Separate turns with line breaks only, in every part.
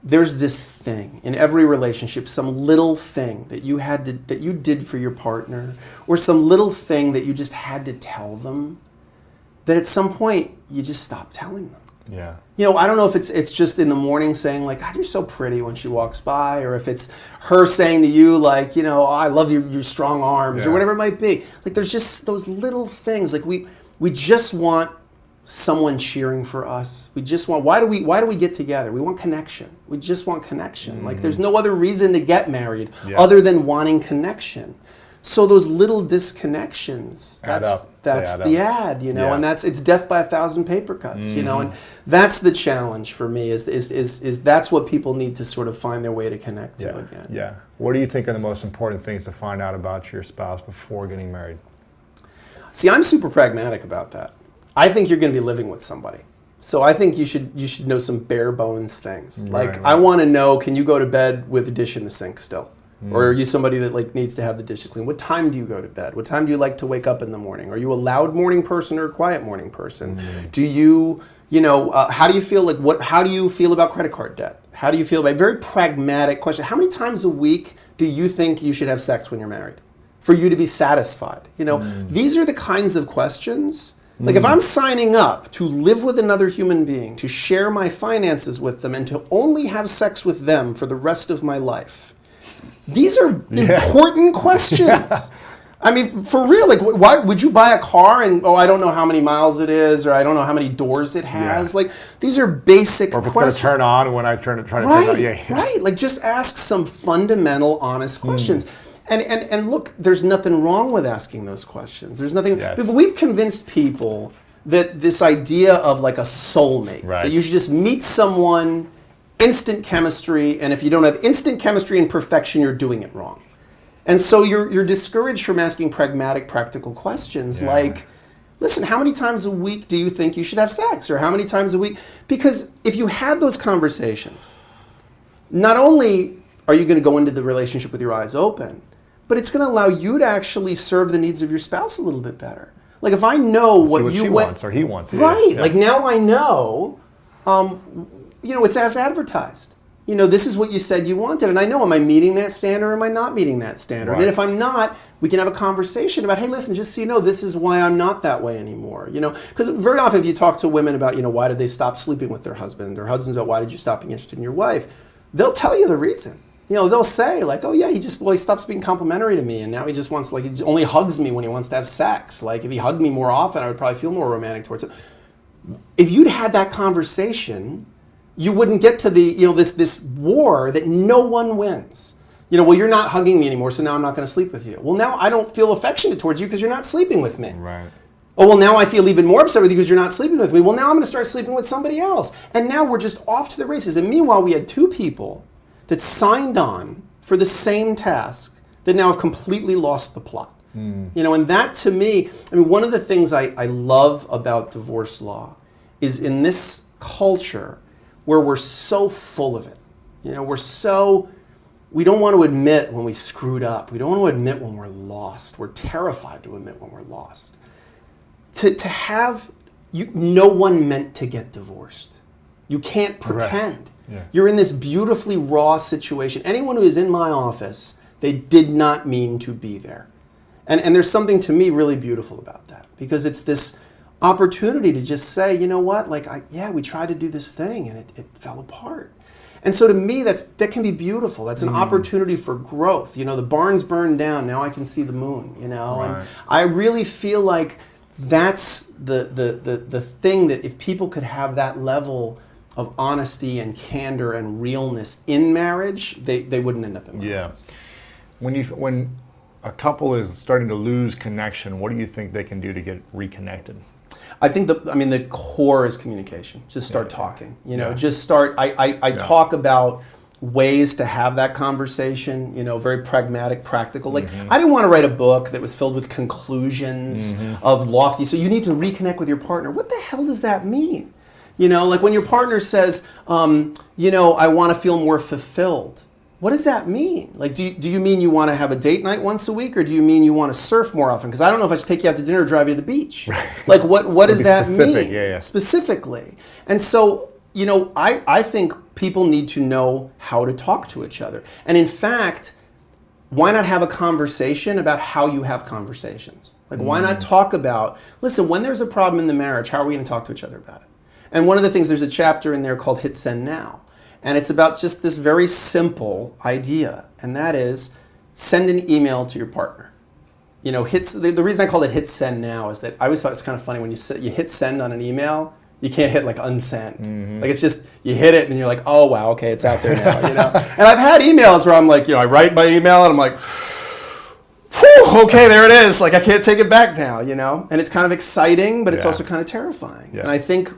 there's this thing in every relationship, some little thing that you did for your partner, or some little thing that you just had to tell them, that at some point you just stop telling them.
Yeah.
You know, I don't know if it's just in the morning saying like, God, you're so pretty when she walks by, or if it's her saying to you like, you know, oh, I love your strong arms, or whatever it might be. Like there's just those little things. Like we just want someone cheering for us. We just want, why do we get together? We want connection. We just want connection. Like there's no other reason to get married other than wanting connection. So those little disconnections, that's the ad, you know, and it's death by 1,000 paper cuts, you know, and that's the challenge for me is that's what people need to sort of find their way to connect to again.
Yeah. What do you think are the most important things to find out about your spouse before getting married?
See, I'm super pragmatic about that. I think you're going to be living with somebody. So I think you should know some bare bones things. Like I want to know, can you go to bed with a dish in the sink still? Or are you somebody that like needs to have the dishes clean? What time do you go to bed? What time do you like to wake up in the morning? Are you a loud morning person or a quiet morning person? Do you, how do you feel how do you feel about credit card debt? How do you feel about, very pragmatic question. How many times a week do you think you should have sex when you're married for you to be satisfied? You know, these are the kinds of questions. Like if I'm signing up to live with another human being, to share my finances with them, and to only have sex with them for the rest of my life, these are important questions. I mean, for real, like why would you buy a car and, I don't know how many miles it is, or I don't know how many doors it has. Like these are basic questions.
Or if it's going to turn on when I try to turn it on.
Right, like just ask some fundamental, honest questions. And look, there's nothing wrong with asking those questions. There's nothing. But we've convinced people that this idea of like a soulmate, that you should just meet someone, instant chemistry, and if you don't have instant chemistry and perfection, you're doing it wrong. And so you're discouraged from asking pragmatic, practical questions like, listen, how many times a week do you think you should have sex? Or how many times a week? Because if you had those conversations, not only are you going to go into the relationship with your eyes open, but it's going to allow you to actually serve the needs of your spouse a little bit better. Like if I know what
she wants or he wants.
Like now I know, it's as advertised. This is what you said you wanted. And I know, am I meeting that standard or am I not meeting that standard? And if I'm not, we can have a conversation about, hey, listen, just so you know, this is why I'm not that way anymore. Because very often if you talk to women about, why did they stop sleeping with their husband, or husbands about why did you stop being interested in your wife, they'll tell you the reason. They'll say like, oh yeah, he stops being complimentary to me, and now he just wants, he only hugs me when he wants to have sex. Like if he hugged me more often, I would probably feel more romantic towards him. If you'd had that conversation, you wouldn't get to the, this war that no one wins. Well, you're not hugging me anymore, so now I'm not going to sleep with you. Well, now I don't feel affectionate towards you because you're not sleeping with me.
Right.
Oh, well, now I feel even more upset with you because you're not sleeping with me. Well, now I'm going to start sleeping with somebody else. And now we're just off to the races. And meanwhile, we had two people that signed on for the same task that now have completely lost the plot. And that to me, one of the things I love about divorce law is in this culture where we're so full of it. We don't want to admit when we screwed up. We don't want to admit when we're lost. We're terrified to admit when we're lost. To have, no one meant to get divorced. You can't pretend.
Yeah.
You're in this beautifully raw situation. Anyone who is in my office, they did not mean to be there. And there's something to me really beautiful about that, because it's this opportunity to just say, you know what, we tried to do this thing and it fell apart. And so to me, that can be beautiful. That's an opportunity for growth. The barn's burned down, now I can see the moon, and I really feel like that's the thing that if people could have that level of honesty and candor and realness in marriage, they wouldn't end up in my office.
When a couple is starting to lose connection, what do you think they can do to get reconnected?
I think the core is communication. Just start talking. Just start. I talk about ways to have that conversation. Very pragmatic, practical. Like I didn't want to write a book that was filled with conclusions of lofty. So you need to reconnect with your partner. What the hell does that mean? Like when your partner says, I want to feel more fulfilled. What does that mean? Like, do you mean you want to have a date night once a week, or do you mean you want to surf more often? Because I don't know if I should take you out to dinner or drive you to the beach. Right. Like, what does that mean?
Yeah.
Specifically. And so, I think people need to know how to talk to each other. And in fact, why not have a conversation about how you have conversations? Like, why not talk about, listen, when there's a problem in the marriage, how are we going to talk to each other about it? And one of the things, there's a chapter in there called Hit Send Now. And it's about just this very simple idea. And that is, send an email to your partner. You know, the reason I called it Hit Send Now is that I always thought it's kind of funny when you hit send on an email, you can't hit like unsend. Like, it's just, you hit it and you're like, oh wow, okay, it's out there now, you know? And I've had emails where I'm like, you know, I write my email and I'm like, whew, okay, there it is. Like, I can't take it back now, you know? And it's kind of exciting, but it's also kind of terrifying. And I think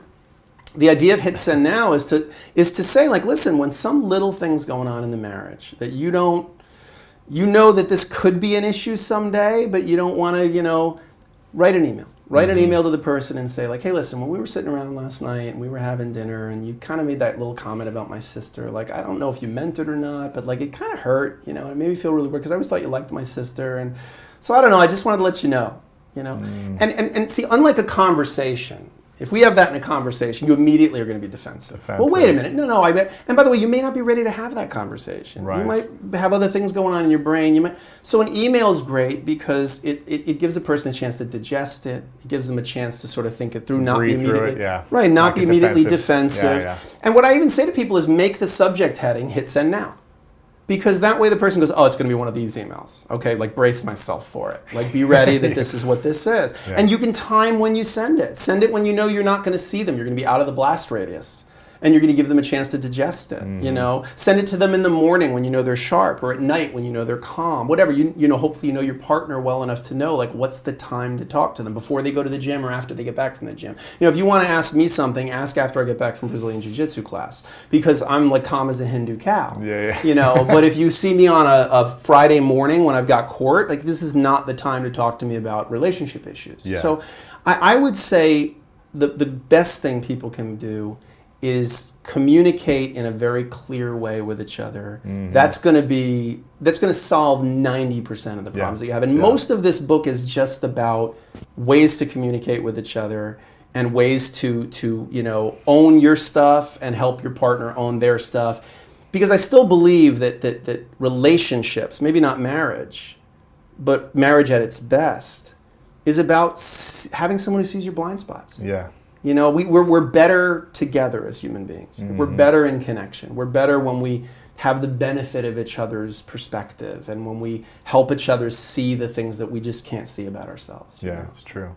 the idea of Hit Send Now is to say, like, listen, when some little thing's going on in the marriage that you know that this could be an issue someday, but you don't want to, you know, write an email. Write an email to the person and say, like, hey, listen, when we were sitting around last night and we were having dinner and you kind of made that little comment about my sister, like, I don't know if you meant it or not, but like, it kind of hurt, you know, it made me feel really weird because I always thought you liked my sister. And so I don't know, I just wanted to let you know, you know. And see, unlike a conversation, if we have that in a conversation, you immediately are going to be defensive. Well, wait a minute. No, I bet. And by the way, you may not be ready to have that conversation. Right. You might have other things going on in your brain. So an email is great because it gives a person a chance to digest it. It gives them a chance to sort of think it through, not be immediately not be immediately defensive. And what I even say to people is make the subject heading Hit Send Now. Because that way the person goes, oh, it's going to be one of these emails. Okay, like, brace myself for it. Like, be ready that this is what this is. And you can time when you send it. Send it when you know you're not going to see them. You're going to be out of the blast radius. And you're going to give them a chance to digest it, you know. Send it to them in the morning when you know they're sharp, or at night when you know they're calm, whatever. You know, hopefully you know your partner well enough to know, like, what's the time to talk to them, before they go to the gym or after they get back from the gym. You know, if you want to ask me something, ask after I get back from Brazilian Jiu-Jitsu class, because I'm like calm as a Hindu cow. You know, but if you see me on a Friday morning when I've got court, like, this is not the time to talk to me about relationship issues. So I would say the best thing people can do is communicate in a very clear way with each other. That's going to solve 90% of the problems that you have. And most of this book is just about ways to communicate with each other and ways to you know, own your stuff and help your partner own their stuff. Because I still believe that relationships, maybe not marriage, but marriage at its best, is about having someone who sees your blind spots. You know, we're better together as human beings. We're better in connection. We're better when we have the benefit of each other's perspective and when we help each other see the things that we just can't see about ourselves.
Yeah, it's true.